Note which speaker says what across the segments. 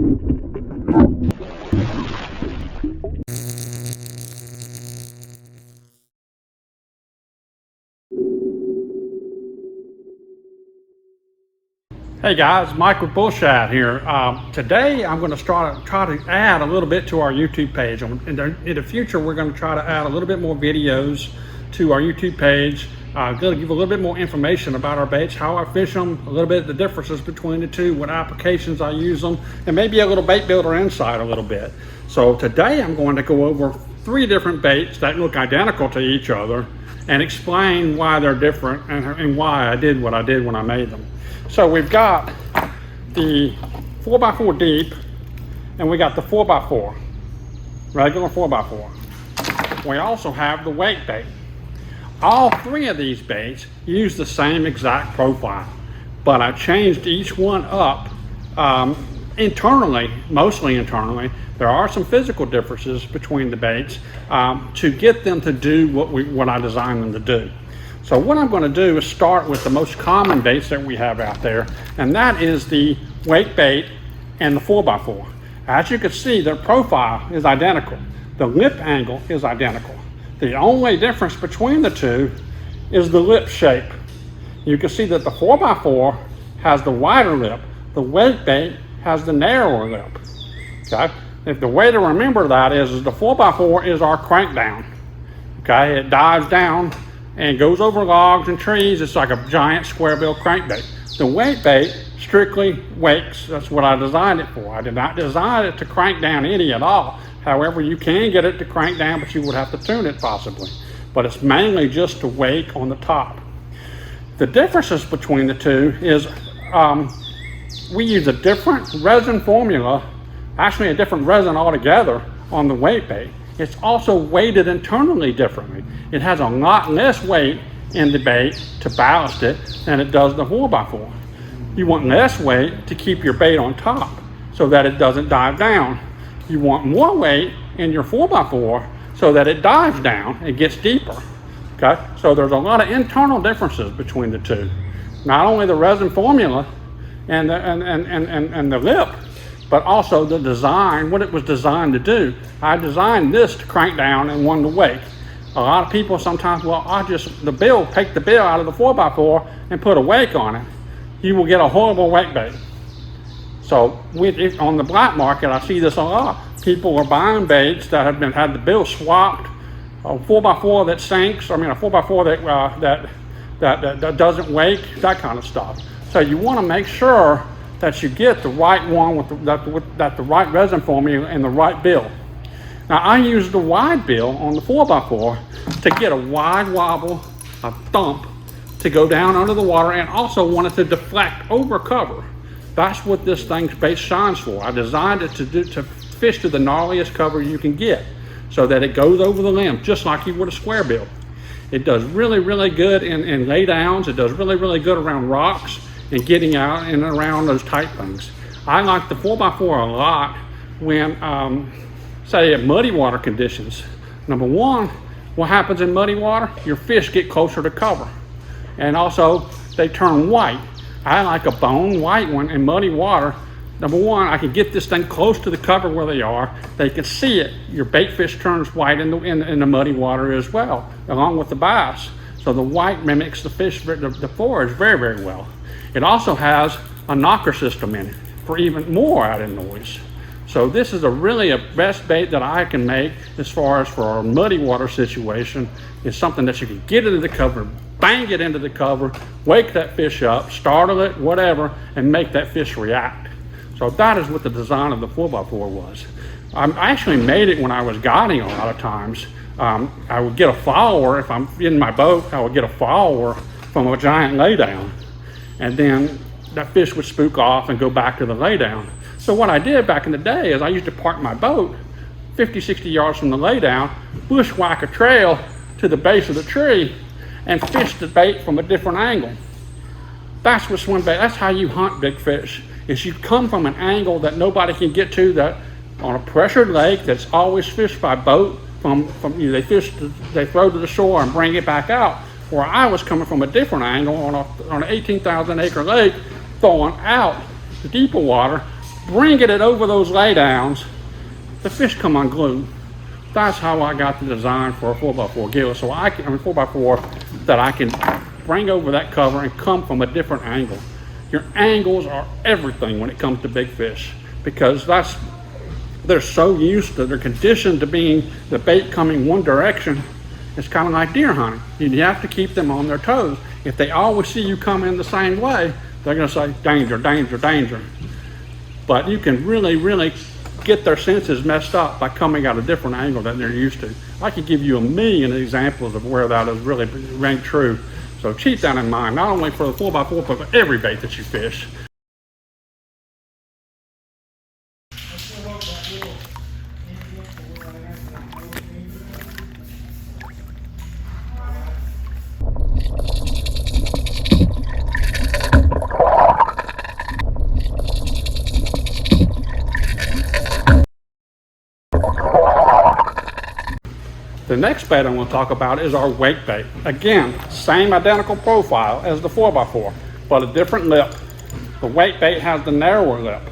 Speaker 1: Hey guys, Mike with BullShad here. Today I'm going to try to add a little bit to our YouTube page. In the future, we're going to try to add a little bit more videos to our YouTube page. Going to give a little bit more information about our baits, how I fish them, a little bit of the differences between the two, what applications I use them, and maybe a little bait builder insight a little bit. So today I'm going to go over 3 different baits that look identical to each other and explain why they're different and why I did what I did when I made them. So we've got the 4x4 deep, and we got the 4x4, regular 4x4. We also have the wake bait. All 3 of these baits use the same exact profile, but I changed each one up internally, mostly internally. There are some physical differences between the baits to get them to do what I designed them to do. So what I'm going to do is start with the most common baits that we have out there, and that is the wake bait and the 4x4. As you can see, their profile is identical. The lip angle is identical. The only difference between the two is the lip shape. You can see that the 4x4 has the wider lip. The wake bait has the narrower lip. Okay? If the way to remember that is the 4x4 is our crank down. Okay? It dives down and goes over logs and trees. It's like a giant square bill crankbait. The wake bait strictly wakes. That's what I designed it for. I did not design it to crank down any at all. However, you can get it to crank down, but you would have to tune it possibly. But it's mainly just to wake on the top. The differences between the two is we use a different resin formula, actually a different resin altogether on the wake bait. It's also weighted internally differently. It has a lot less weight in the bait to ballast it than it does the 4x4. You want less weight to keep your bait on top so that it doesn't dive down. You want more weight in your 4x4 so that it dives down and gets deeper. Okay, so there's a lot of internal differences between the two. Not only the resin formula and the lip, but also the design, what it was designed to do. I designed this to crank down and one to wake. A lot of people sometimes, well, take the bill out of the 4x4 and put a wake on it. You will get a horrible wake bait. So on the black market, I see this a lot. People are buying baits that have had the bill swapped, a 4x4 that sinks, a 4x4 that doesn't wake, that kind of stuff. So you want to make sure that you get the right one with the right resin formula and the right bill. Now I use the wide bill on the 4x4 to get a wide wobble, a thump, to go down under the water, and also wanted to deflect over cover. That's what this thing's bait shines for. I designed it to fish to the gnarliest cover you can get so that it goes over the limb just like you would a square bill. It does really, really good in lay downs. It does really, really good around rocks and getting out and around those tight things. I like the 4x4 a lot when, say, at muddy water conditions. Number one, what happens in muddy water? Your fish get closer to cover. And also, they turn white. I like a bone white one in muddy water. Number one, I can get this thing close to the cover where they are. They can see it. Your bait fish turns white in the muddy water as well, along with the bass. So the white mimics the fish, the forage very, very well. It also has a knocker system in it for even more added noise. So this is really a best bait that I can make as far as for a muddy water situation. Is something that you can get into the cover, bang it into the cover, wake that fish up, startle it, whatever, and make that fish react. So that is what the design of the 4x4 was. I actually made it when I was guiding a lot of times. I would get a follower, if I'm in my boat, I would get a follower from a giant laydown. And then that fish would spook off and go back to the laydown. So what I did back in the day is I used to park my boat 50, 60 yards from the laydown, bushwhack a trail to the base of the tree, and fish the bait from a different angle. That's what swim bait, that's how you hunt big fish, is you come from an angle that nobody can get to, that on a pressured lake that's always fished by boat, they throw to the shore and bring it back out. Where I was coming from a different angle on an 18,000 acre lake, throwing out the deeper water, bringing it over those laydowns, the fish come unglued. That's how I got the design for a 4x4 gill. So 4x4 that I can bring over that cover and come from a different angle. Your angles are everything when it comes to big fish, because they're so used to, they're conditioned to being the bait coming one direction. It's kind of like deer hunting. You have to keep them on their toes. If they always see you come in the same way, they're going to say, danger, danger, danger. But you can really, really get their senses messed up by coming at a different angle than they're used to. I could give you a million examples of where that has really rang true. So keep that in mind, not only for the 4x4, but for every bait that you fish. The next bait I'm going to talk about is our wake bait. Again, same identical profile as the 4x4, but a different lip. The wake bait has the narrower lip.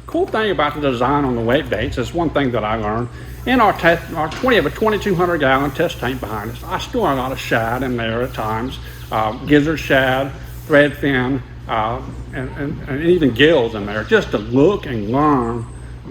Speaker 1: Cool thing about the design on the wake baits is one thing that I learned. In our 2,200 gallon test tank behind us, I store a lot of shad in there at times, gizzard shad, threadfin, and even gills in there, just to look and learn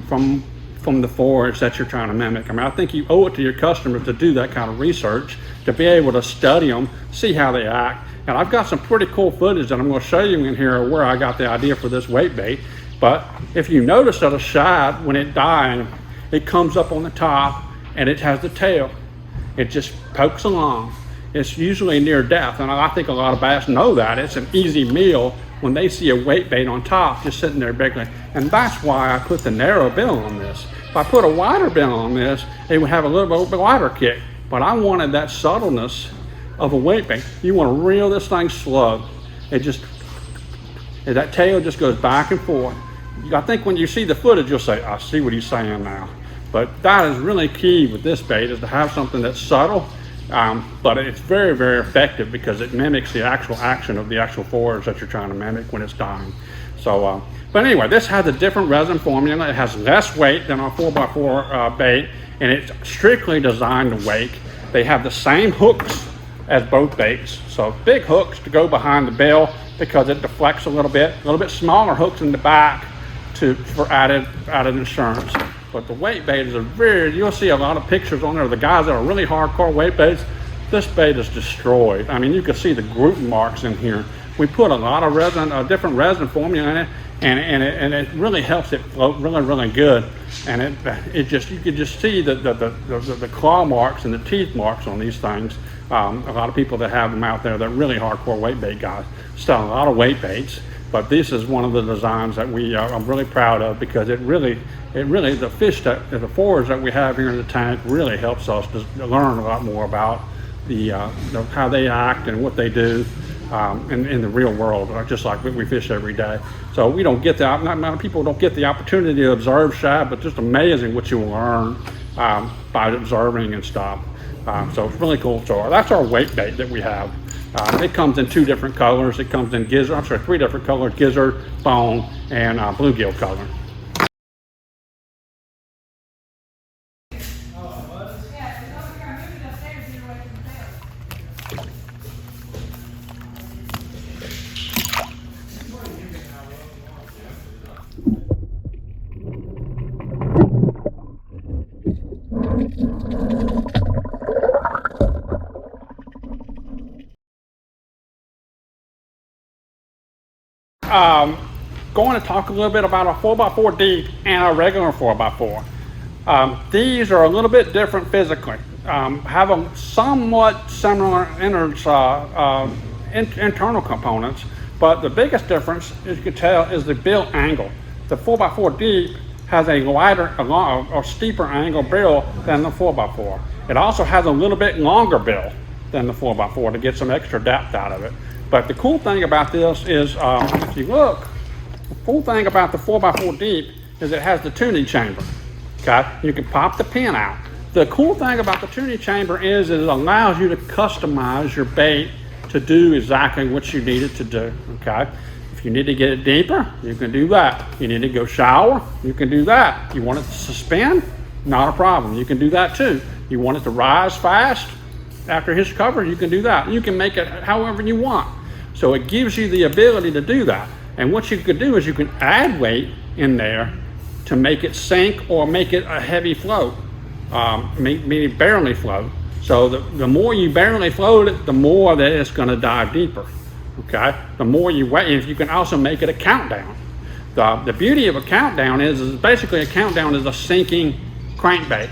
Speaker 1: from the forage that you're trying to mimic. I mean, I think you owe it to your customers to do that kind of research, to be able to study them, see how they act. And I've got some pretty cool footage that I'm going to show you in here where I got the idea for this wake bait. But if you notice that a shad, when it dies, it comes up on the top and it has the tail. It just pokes along. It's usually near death, and I think a lot of bass know that. It's an easy meal when they see a wake bait on top just sitting there begging. And that's why I put the narrow bill on this. If I put a wider bill on this, it would have a little bit wider kick. But I wanted that subtleness of a wake bait. You want to reel this thing slow. That tail just goes back and forth. I think when you see the footage, you'll say, I see what he's saying now. But that is really key with this bait, is to have something that's subtle, but it's very, very effective because it mimics the actual action of the actual forage that you're trying to mimic when it's dying. So, but anyway, this has a different resin formula. It has less weight than our 4x4 bait, and it's strictly designed to wake. They have the same hooks as both baits. So big hooks to go behind the bill because it deflects a little bit smaller hooks in the back for added insurance. But the wake bait is you'll see a lot of pictures on there of the guys that are really hardcore wake baits. This bait is destroyed. I mean, you can see the group marks in here. We put a lot of resin, different resin formula in it, and it really helps it float really, really good. And you can just see the claw marks and the teeth marks on these things. A lot of people that have them out there, they're really hardcore wake bait guys, sell a lot of wake baits. But this is one of the designs that I'm really proud of, because it really the forage that we have here in the tank really helps us to learn a lot more about how they act and what they do in the real world, just like we fish every day. So we don't get not many people don't get the opportunity to observe shad, but just amazing what you will learn by observing and stuff. So it's really cool. So that's our wake bait that we have. It comes in 2 different colors. It comes in 3 different colors: gizzard, bone, and bluegill color. Going to talk a little bit about a 4x4 deep and a regular 4x4. These are a little bit different physically, have a somewhat similar internal components, but the biggest difference, as you can tell, is the bill angle. The 4x4 deep has a wider or steeper angle bill than the 4x4. It also has a little bit longer bill than the 4x4 to get some extra depth out of it. But the cool thing about this is, if you look, the cool thing about the 4x4 deep is it has the tuning chamber. Okay, you can pop the pin out. The cool thing about the tuning chamber is it allows you to customize your bait to do exactly what you need it to do. Okay, If you need to get it deeper, you can do that. You need to go shallower, you can do that. You want it to suspend, not a problem. You can do that too. You want it to rise fast after his cover, you can do that. You can make it however you want. So it gives you the ability to do that. And what you could do is you can add weight in there to make it sink or make it a heavy float, meaning barely float. So the more you barely float it, the more that it's going to dive deeper. Okay, the more you wait, if you can also make it a countdown. The beauty of a countdown is basically a countdown is a sinking crankbait.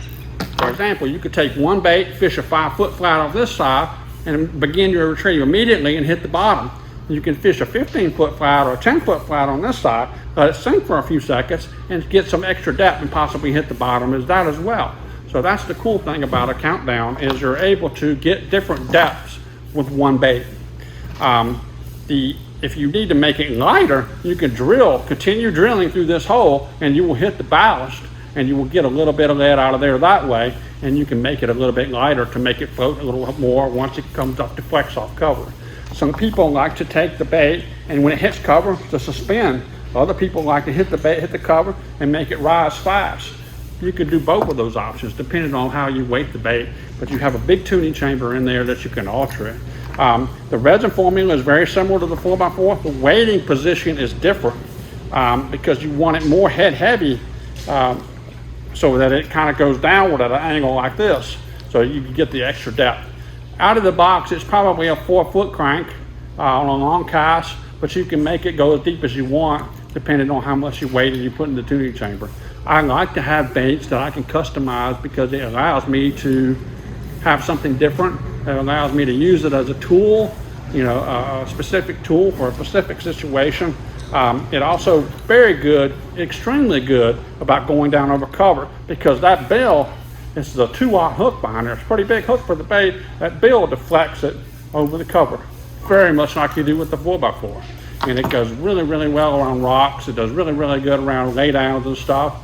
Speaker 1: For example, you could take one bait, fish a 5-foot flat off this side, and begin your retrieve immediately and hit the bottom. You can fish a 15-foot flat or a 10-foot flat on this side, let it sink for a few seconds, and get some extra depth and possibly hit the bottom as that as well. So that's the cool thing about a countdown, is you're able to get different depths with one bait. If you need to make it lighter, you can continue drilling through this hole, and you will hit the ballast, and you will get a little bit of lead out of there that way, and you can make it a little bit lighter to make it float a little more once it comes up to flex off cover. Some people like to take the bait, and when it hits cover, to suspend. Other people like to hit the bait, hit the cover, and make it rise fast. You can do both of those options depending on how you weight the bait, but you have a big tuning chamber in there that you can alter it. The resin formula is very similar to the 4x4. The weighting position is different because you want it more head heavy so that it kind of goes downward at an angle like this, so you can get the extra depth. Out of the box, it's probably a 4-foot crank on a long cast, but you can make it go as deep as you want depending on how much you weight you put in the tuning chamber. I like to have baits that I can customize because it allows me to have something different. It allows me to use it as a tool, a specific tool for a specific situation. It also very good, extremely good about going down over cover, because that bill, this is a 2-aught hook behind there. It's a pretty big hook for the bait. That bill deflects it over the cover, very much like you do with the 4x4. And it goes really, really well around rocks. It does really, really good around laydowns and stuff,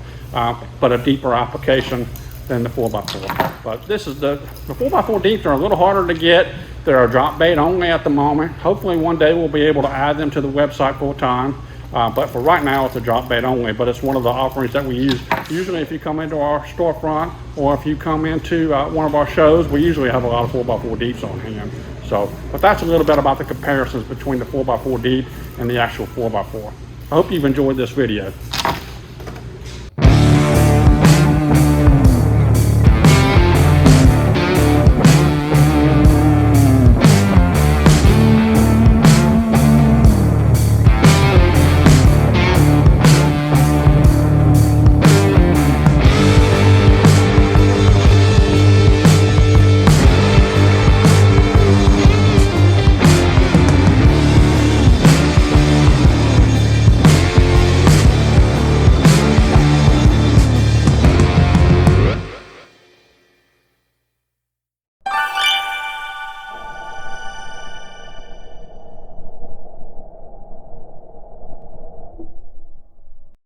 Speaker 1: but a deeper application than the 4x4. But this is the 4x4 deeps are a little harder to get. They're a drop bait only at the moment. Hopefully one day we'll be able to add them to the website full time. But for right now, it's a drop bait only, but it's one of the offerings that we use. Usually if you come into our storefront or if you come into one of our shows, we usually have a lot of 4x4 deeps on hand. So, but that's a little bit about the comparisons between the 4x4 deep and the actual 4x4. I hope you've enjoyed this video.